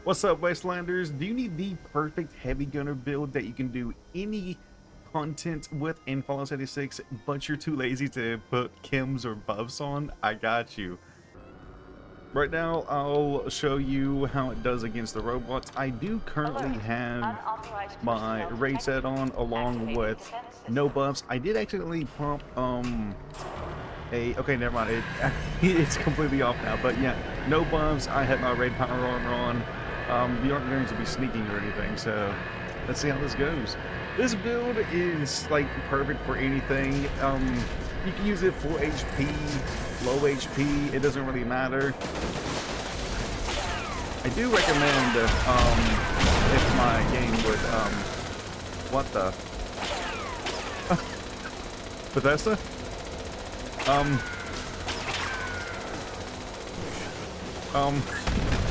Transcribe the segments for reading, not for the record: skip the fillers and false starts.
What's up, Wastelanders? Do you need the perfect heavy gunner build that you can do any content with in Fallout 76, but you're too lazy to put chems or buffs on? I got you. Right now, I'll show you how it does against the robots. I do currently have my raid set on along with no buffs. I did accidentally pump okay, never mind. It's completely off now, but yeah, no buffs. I had my raid power armor on. You aren't going to be sneaking or anything, so let's see how this goes. This build is like perfect for anything. You can use it full HP, low HP, it doesn't really matter. I do recommend if my game would what the Bethesda?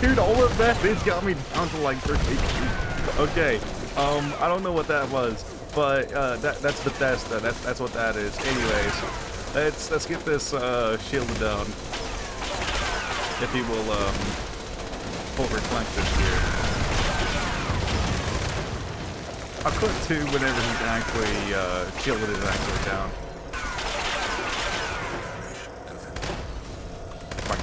Dude, all of that, it's got me down to like 30 HP. Okay, I don't know what that was, but that's Bethesda. That's what that is. Anyways, let's get this shielded down. If he will full reflective here. I put 2 whenever he's actually shielded is actually down.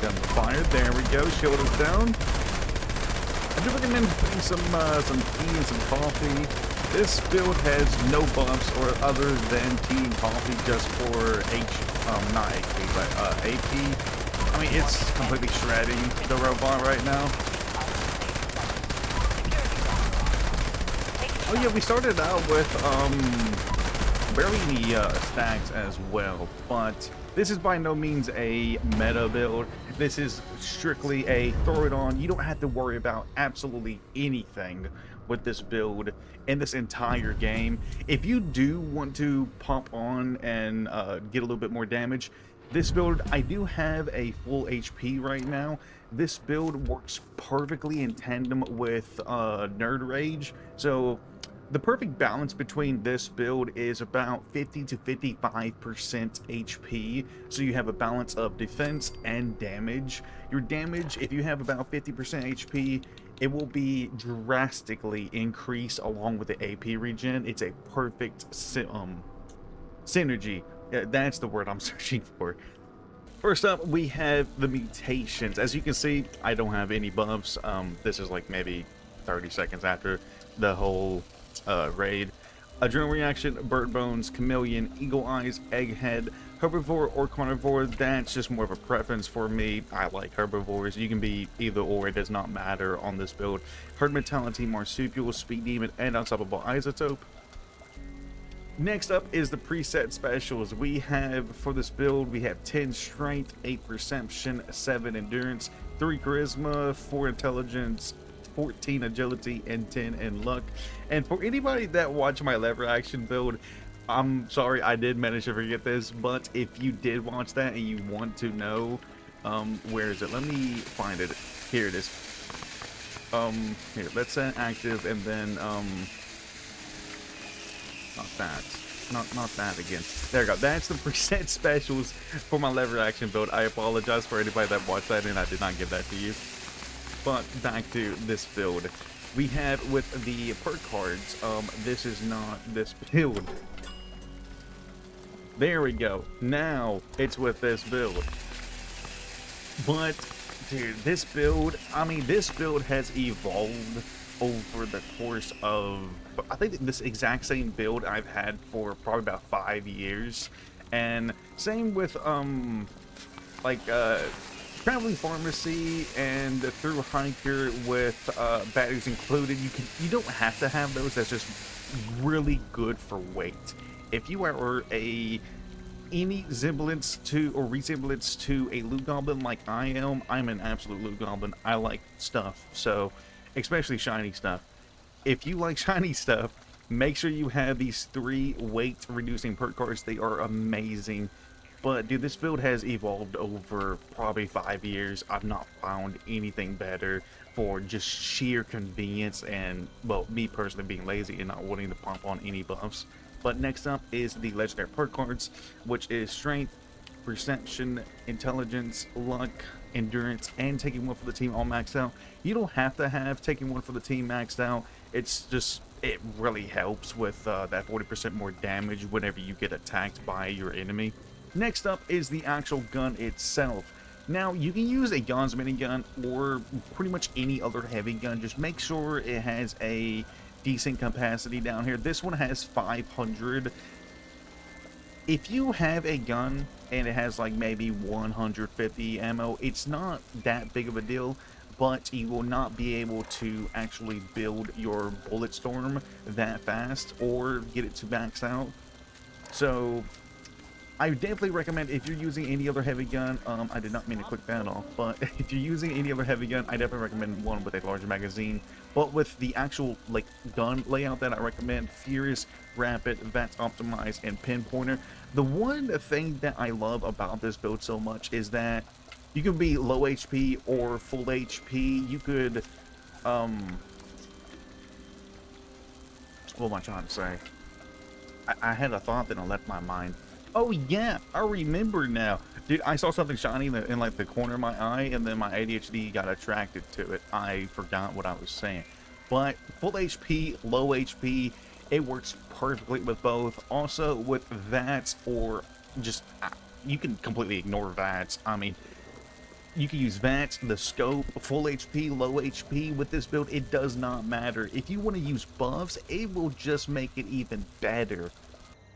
Gun fired. There we go. Shield is down. I do recommend putting some tea and some coffee. This build has no buffs or other than tea and coffee, just for not HP, but AP. I mean, it's completely shredding the robot right now. Oh yeah, we started out with barely any stacks as well, but this is by no means a meta build. This is strictly a throw it on. You don't have to worry about absolutely anything with this build in this entire game. If you do want to pop on and get a little bit more damage, this build, I do have a full HP right now. This build works perfectly in tandem with Nerd Rage. So the perfect balance between this build is about 50 to 55% HP, so you have a balance of defense and damage. Your damage, if you have about 50% HP, it will be drastically increased along with the AP regen. It's a perfect synergy. Yeah, that's the word I'm searching for. First up, we have the Mutations. As you can see, I don't have any buffs. This is like maybe 30 seconds after the whole raid. Adrenal reaction, bird bones, chameleon, eagle eyes, egghead, herbivore or carnivore. That's just more of a preference for me. I like herbivores. You can be either or, it does not matter on this build. Herd mentality, marsupial, speed demon, and unstoppable isotope. Next up is the preset specials. We have, for this build, we have 10 strength, 8 perception, 7 endurance, 3 charisma, 4 intelligence, 14 agility, and 10 in luck. And for anybody that watched my lever action build, I'm sorry I did manage to forget this, but if you did watch that and you want to know, where is it? Let me find it. Here it is. Here, let's set active, and then not that again. There we go. That's the preset specials for my lever action build. I apologize for anybody that watched that and I did not give that to you. But back to this build, we have with the perk cards, this is not this build. There we go. Now it's with this build. But dude, this build, I mean, this build has evolved over the course of, I think this exact same build I've had for probably about 5 years. And same with traveling pharmacy and through hiker with batteries included. You don't have to have those. That's just really good for weight. If you are any semblance to or resemblance to a loot goblin like I am, I'm an absolute loot goblin. I like stuff, so especially shiny stuff. If you like shiny stuff, make sure you have these 3 weight reducing perk cards. They are amazing. But dude, this build has evolved over probably 5 years. I've not found anything better for just sheer convenience and, well, me personally being lazy and not wanting to pump on any buffs. But next up is the legendary perk cards, which is strength, perception, intelligence, luck, endurance, and taking one for the team all maxed out. You don't have to have taking one for the team maxed out. It's just, it really helps with that 40% more damage whenever you get attacked by your enemy. Next up is the actual gun itself. Now, you can use a Guns minigun or pretty much any other heavy gun. Just make sure it has a decent capacity down here. This one has 500. If you have a gun and it has like maybe 150 ammo, it's not that big of a deal, but you will not be able to actually build your bullet storm that fast or get it to max out. So I definitely recommend, if you're using any other heavy gun, I did not mean to click that off, but if you're using any other heavy gun, I definitely recommend one with a larger magazine. But with the actual like gun layout that I recommend, Furious, Rapid, VATS Optimized, and Pinpointer. The one thing that I love about this build so much is that you can be low HP or full HP. You could, what am I trying to say? I had a thought that I left my mind. Oh yeah, I remember now. Dude, I saw something shiny in like the corner of my eye, and then my ADHD got attracted to it. I forgot what I was saying. But full HP, low HP, it works perfectly with both. Also with VATS, or just, you can completely ignore VATS. I mean, you can use VATS, the scope, full HP, low HP. With this build, it does not matter. If you want to use buffs, it will just make it even better.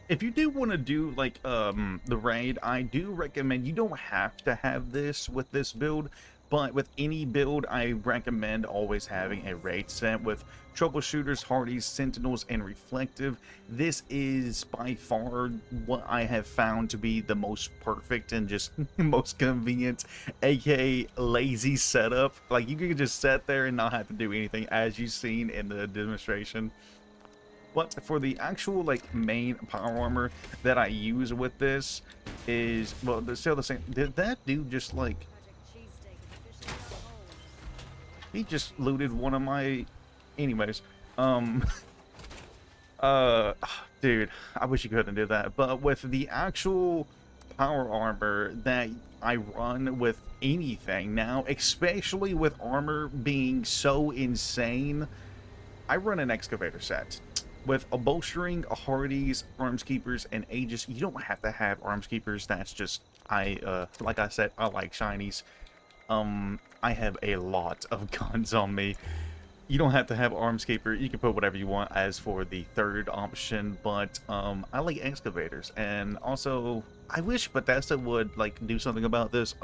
If you do want to do like the raid, I do recommend, you don't have to have this with this build, but with any build I recommend always having a raid set with troubleshooters, hardies, sentinels, and reflective. This is by far what I have found to be the most perfect and just most convenient, aka lazy setup. Like, you can just sit there and not have to do anything, as you've seen in the demonstration. But for the actual like main power armor that I use with this is, well, they're still the same. Did that dude just like, he just looted one of my, anyways, dude, I wish you couldn't do that. But with the actual power armor that I run with anything now, especially with armor being so insane, I run an excavator set. With a bolstering, a hardies, arms keepers, and aegis. You don't have to have arms keepers. That's just, like I said, I like shinies. I have a lot of guns on me. You don't have to have arms keeper. You can put whatever you want as for the third option, but I like excavators. And also, I wish Bethesda would like do something about this.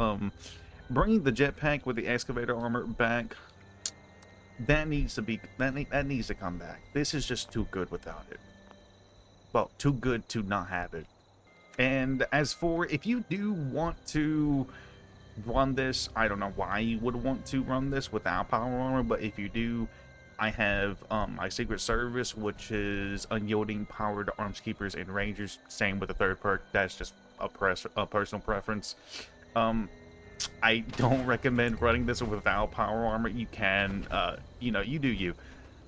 Bringing the jetpack with the excavator armor back, that needs to be, that needs to come back. This is just too good without it. Well, too good to not have it. And as for, if you do want to run this, I don't know why you would want to run this without power armor, but if you do, I have my Secret Service, which is unyielding, powered arms keepers and rangers. Same with the third perk. That's just a personal preference. I don't recommend running this without power armor. You can, you know, you do you.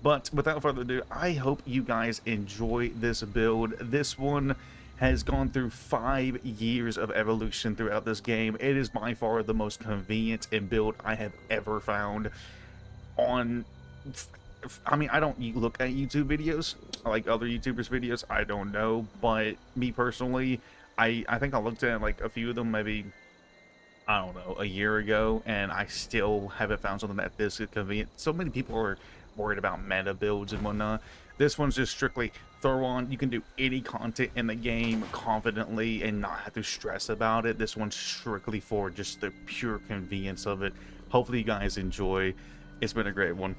But without further ado, I hope you guys enjoy this build. This one has gone through 5 years of evolution throughout this game. It is by far the most convenient and build I have ever found on... I mean, I don't look at YouTube videos like other YouTubers' videos. I don't know, but me personally, I think I looked at like a few of them maybe, I don't know, a year ago, and I still haven't found something that this is convenient. So many people are worried about meta builds and whatnot. This one's just strictly throw on. You can do any content in the game confidently and not have to stress about it. This one's strictly for just the pure convenience of it. Hopefully you guys enjoy. It's been a great one.